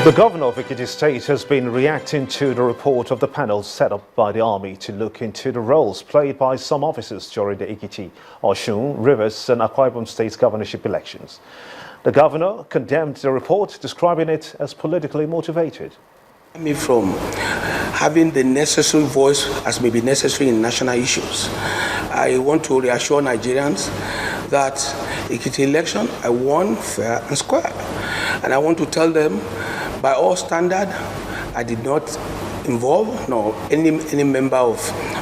The governor of Ekiti State has been reacting to the report of the panel set up by the army to look into the roles played by some officers during the Ekiti, Osun, Rivers and Akwa Ibom State governorship elections. The governor condemned the report, describing it as politically motivated. Me from having the necessary voice as may be necessary in national issues. I want to reassure Nigerians that Ekiti election I won fair and square. And I want to tell them, by all standard, I did not involve, nor any member of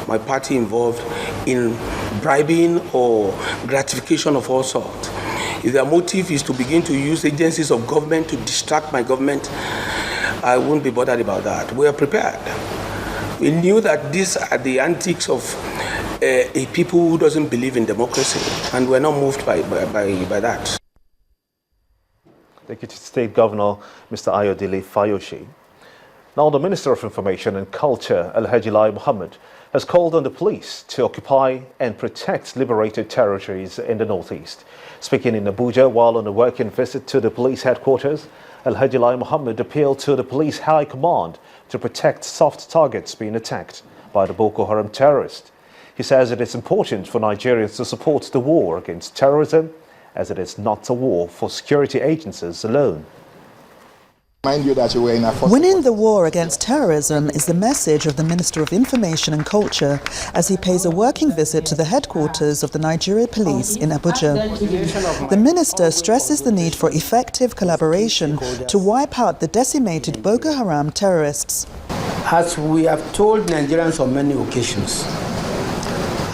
my party involved in bribing or gratification of all sorts. If their motive is to begin to use agencies of government to distract my government, I won't be bothered about that. We are prepared. We knew that these are the antics of a people who doesn't believe in democracy, and we're not moved by that. The Ekiti State Governor, Mr. Ayodele Fayose. Now, the Minister of Information and Culture, Alhaji Lai Mohammed, has called on the police to occupy and protect liberated territories in the northeast. Speaking in Abuja while on a working visit to the police headquarters, Alhaji Lai Mohammed appealed to the police high command to protect soft targets being attacked by the Boko Haram terrorists. He says it is important for Nigerians to support the war against terrorism, as it is not a war for security agencies alone. Winning the war against terrorism is the message of the Minister of Information and Culture as he pays a working visit to the headquarters of the Nigeria Police in Abuja. The minister stresses the need for effective collaboration to wipe out the decimated Boko Haram terrorists. As we have told Nigerians on many occasions,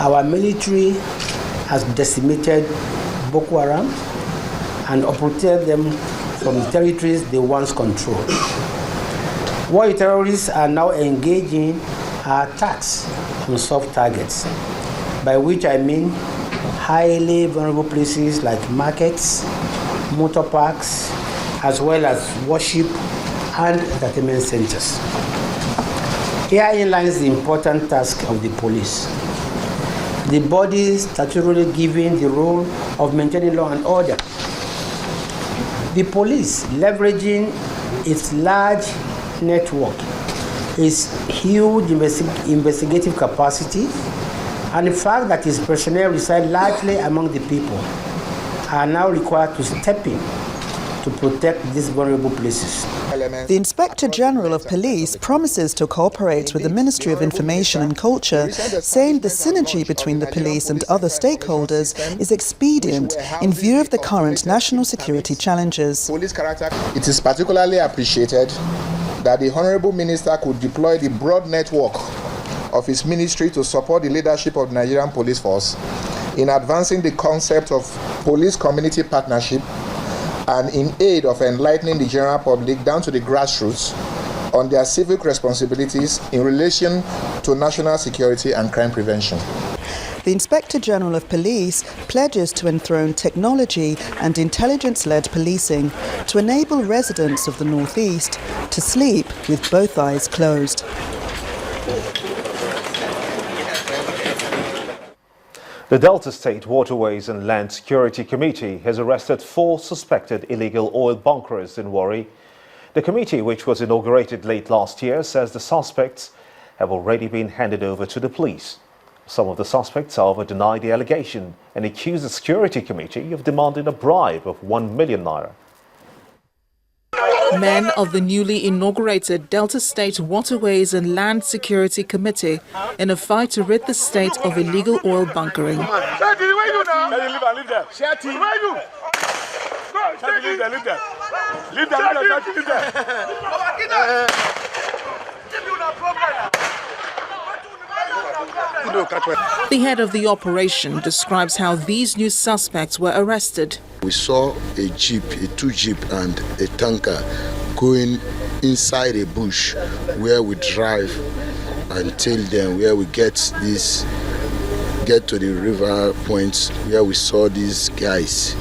our military has decimated Boko Haram and uprooted them from the territories they once controlled. What the terrorists are now engaging are attacks on soft targets, by which I mean highly vulnerable places like markets, motor parks, as well as worship and entertainment centers. Herein lies the important task of the police. The body statutorily given the role of maintaining law and order. The police, leveraging its large network, its huge investigative capacity, and the fact that its personnel reside largely among the people, are now required to step in to protect these vulnerable places. The Inspector General of Police promises to cooperate with the Ministry of Information and Culture, saying the synergy between the police and other stakeholders is expedient in view of the current national security challenges. It is particularly appreciated that the Honourable Minister could deploy the broad network of his ministry to support the leadership of the Nigerian Police Force in advancing the concept of police community partnership and in aid of enlightening the general public down to the grassroots on their civic responsibilities in relation to national security and crime prevention. The Inspector General of Police pledges to enthrone technology and intelligence-led policing to enable residents of the Northeast to sleep with both eyes closed. The Delta State Waterways and Land Security Committee has arrested 4 suspected illegal oil bunkerers in Warri. The committee, which was inaugurated late last year, says the suspects have already been handed over to the police. Some of the suspects, however, deny the allegation and accuse the security committee of demanding a bribe of 1 million naira. Men of the newly inaugurated Delta State Waterways and Land Security Committee in a fight to rid the state of illegal oil bunkering. The head of the operation describes how these new suspects were arrested. We saw a jeep, a 2-jeep and a tanker going inside a bush where we drive until then, where we get to the river points where we saw these guys.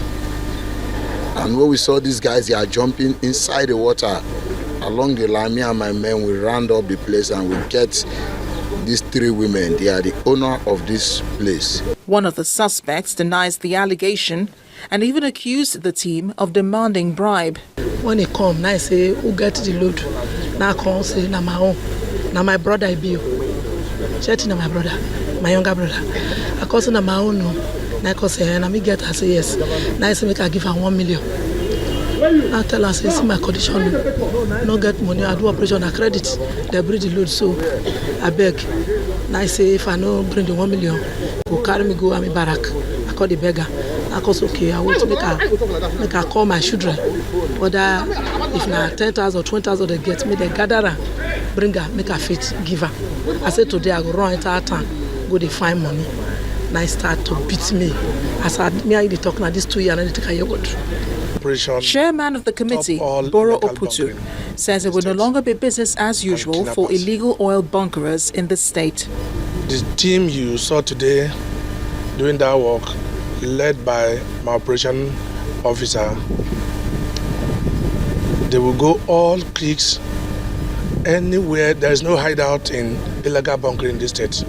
And when we saw these guys, they are jumping inside the water. Along the line, me and my men, we round up the place and we get these 3 women. They are the owner of this place. One of the suspects denies the allegation and even accused the team of demanding bribe. When he come, now I say, who get the load? Now I come say, na my own. Now my brother I be you. Chetty na my brother, my younger brother. I call say na my own no. Now I call say, na me get her, say yes. Now I say make I give her 1 million. I tell her, say, see my condition, no get money, I do operation, I credit, they bring the load, so I beg. Now I say, if I no bring the 1 million, go carry me, go Army Barrack. I call the beggar. I call, okay, I want to make her call my children. Whether if na 10,000 or 20,000 they get me, they gather her, bring her, make her fit, give her. I say today I go run entire town, go they find money. Now I start to beat me. As I talk now, this 2 years, I need to take a yogurt. Chairman of the committee, Boro Oputu, says it will no longer be business as usual for illegal oil bunkerers in the state. The team you saw today doing that work, led by my operation officer, they will go all creeks, anywhere there is no hideout in illegal bunkering in this state.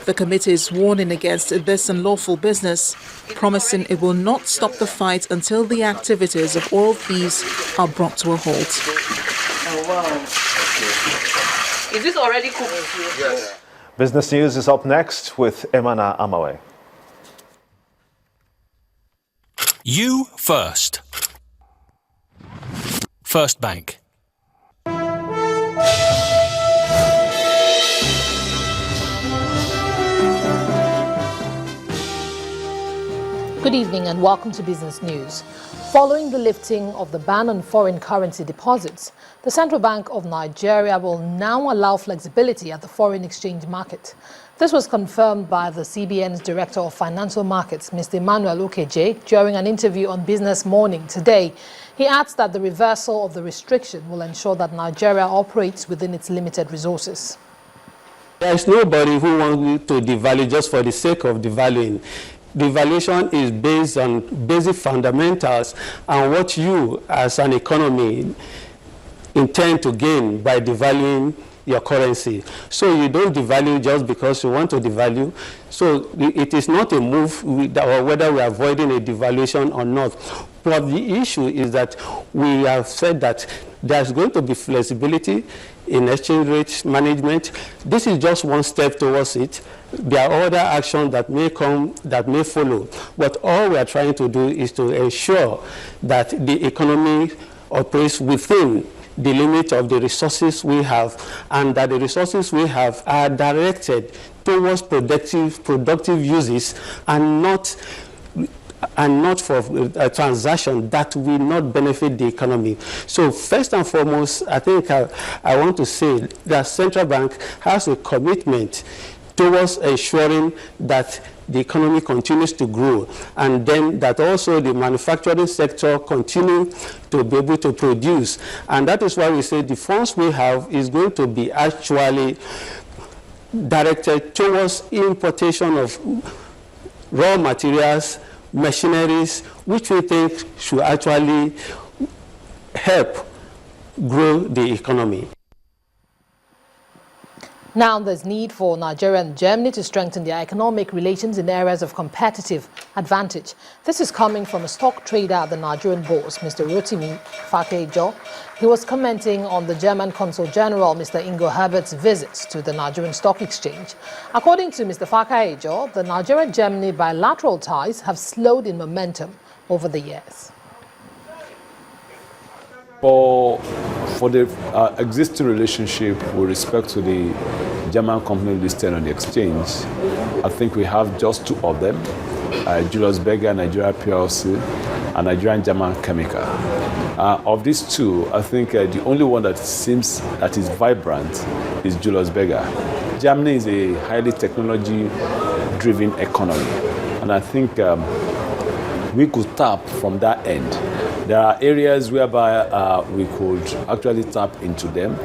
The committee is warning against this unlawful business, promising it will not stop the fight until the activities of oil thieves are brought to a halt. Oh, wow. Is this already cooked? Yes. Business News is up next with Emana Amawe. You first. First Bank. Good evening and welcome to Business News. Following the lifting of the ban on foreign currency deposits, the Central Bank of Nigeria will now allow flexibility at the foreign exchange market. This was confirmed by the CBN's Director of Financial Markets, Mr. Emmanuel Okeje, during an interview on Business Morning today. He adds that the reversal of the restriction will ensure that Nigeria operates within its limited resources. There is nobody who wants to devalue just for the sake of devaluing. Devaluation is based on basic fundamentals and what you as an economy intend to gain by devaluing your currency. So you don't devalue just because you want to devalue. So it is not a move or whether we are avoiding a devaluation or not. But the issue is that we have said that there's going to be flexibility in exchange rate management. This is just one step towards it. There are other actions that may come, that may follow. But all we are trying to do is to ensure that the economy operates within the limit of the resources we have, and that the resources we have are directed towards productive uses and not for a transaction that will not benefit the economy. So first and foremost, I think I want to say that Central Bank has a commitment towards ensuring that the economy continues to grow, and then that also the manufacturing sector continue to be able to produce. And that is why we say the funds we have is going to be actually directed towards importation of raw materials, machineries, which we think should actually help grow the economy. Now there's need for Nigeria and Germany to strengthen their economic relations in areas of competitive advantage. This is coming from a stock trader at the Nigerian bourse, Mr. Rotimi Fakejo. He was commenting on the German Consul General, Mr. Ingo Herbert's visits to the Nigerian Stock Exchange. According to Mr. Fakejo, the Nigeria-Germany bilateral ties have slowed in momentum over the years. For the existing relationship with respect to the German company listed on the exchange, I think we have just two of them, Julius Berger Nigeria PLC and Nigerian German Chemical. Of these two, I think the only one that seems that is vibrant is Julius Berger. Germany is a highly technology-driven economy, and I think we could tap from that end. There are areas whereby we could actually tap into them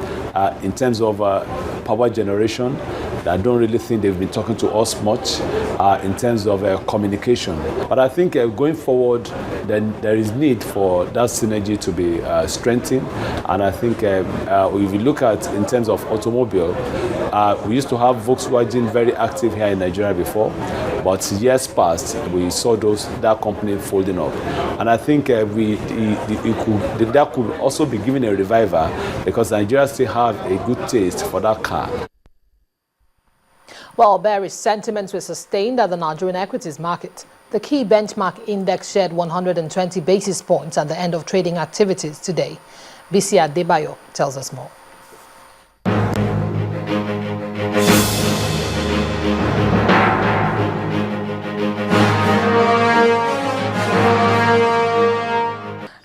in terms of power generation, I don't really think they've been talking to us much in terms of communication. But I think going forward, then there is need for that synergy to be strengthened. And I think if you look at in terms of automobile, we used to have Volkswagen very active here in Nigeria before, but years past we saw that company folding up. And I think that could also be given a revival because Nigeria still have a good taste for that car. Well, bearish sentiments were sustained at the Nigerian equities market. The key benchmark index shed 120 basis points at the end of trading activities today. Bisi Adebayo tells us more.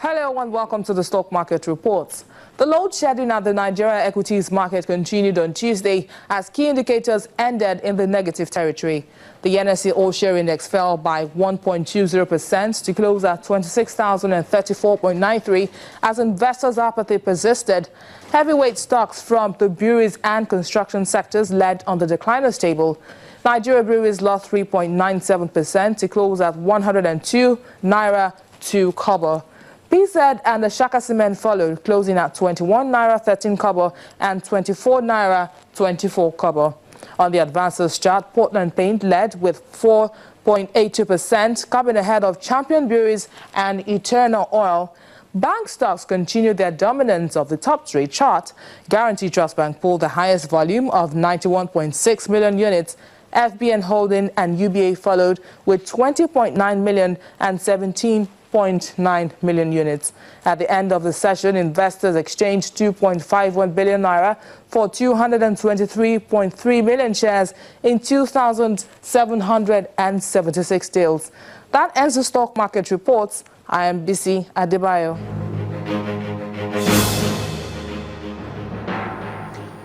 Hello and welcome to the stock market reports. The load shedding at the Nigeria equities market continued on Tuesday as key indicators ended in the negative territory. The NSE All-Share Index fell by 1.20% to close at 26,034.93 as investors' apathy persisted. Heavyweight stocks from the breweries and construction sectors led on the decliners table. Nigeria breweries lost 3.97% to close at 102 naira 2 kobo. PZ and the Shaka Cement followed, closing at 21 naira 13 kobo and 24 naira 24 kobo. On the advances chart, Portland Paint led with 4.82%, coming ahead of Champion Breweries and Eternal Oil. Bank stocks continued their dominance of the top three chart. Guarantee Trust Bank pulled the highest volume of 91.6 million units. FBN Holding and UBA followed with 20.9 million and 17.9 million units. At the end of the session, investors exchanged 2.51 billion naira for 223.3 million shares in 2,776 deals. That ends the stock market reports. I am Bisi Adebayo.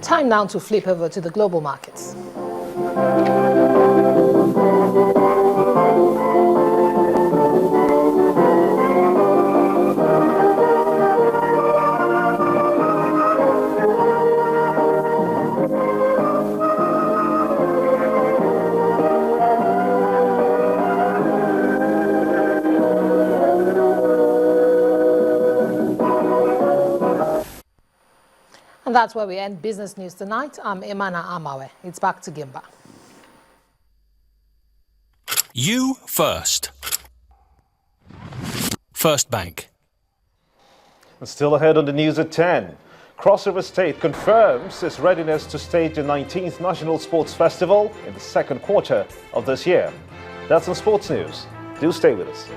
Time now to flip over to the global markets. And that's where we end business news tonight. I'm Imana Amawe. It's back to Gimba. You first. First Bank. And still ahead on the news at 10. Cross River State confirms its readiness to stage the 19th National Sports Festival in the second quarter of this year. That's in sports news. Do stay with us.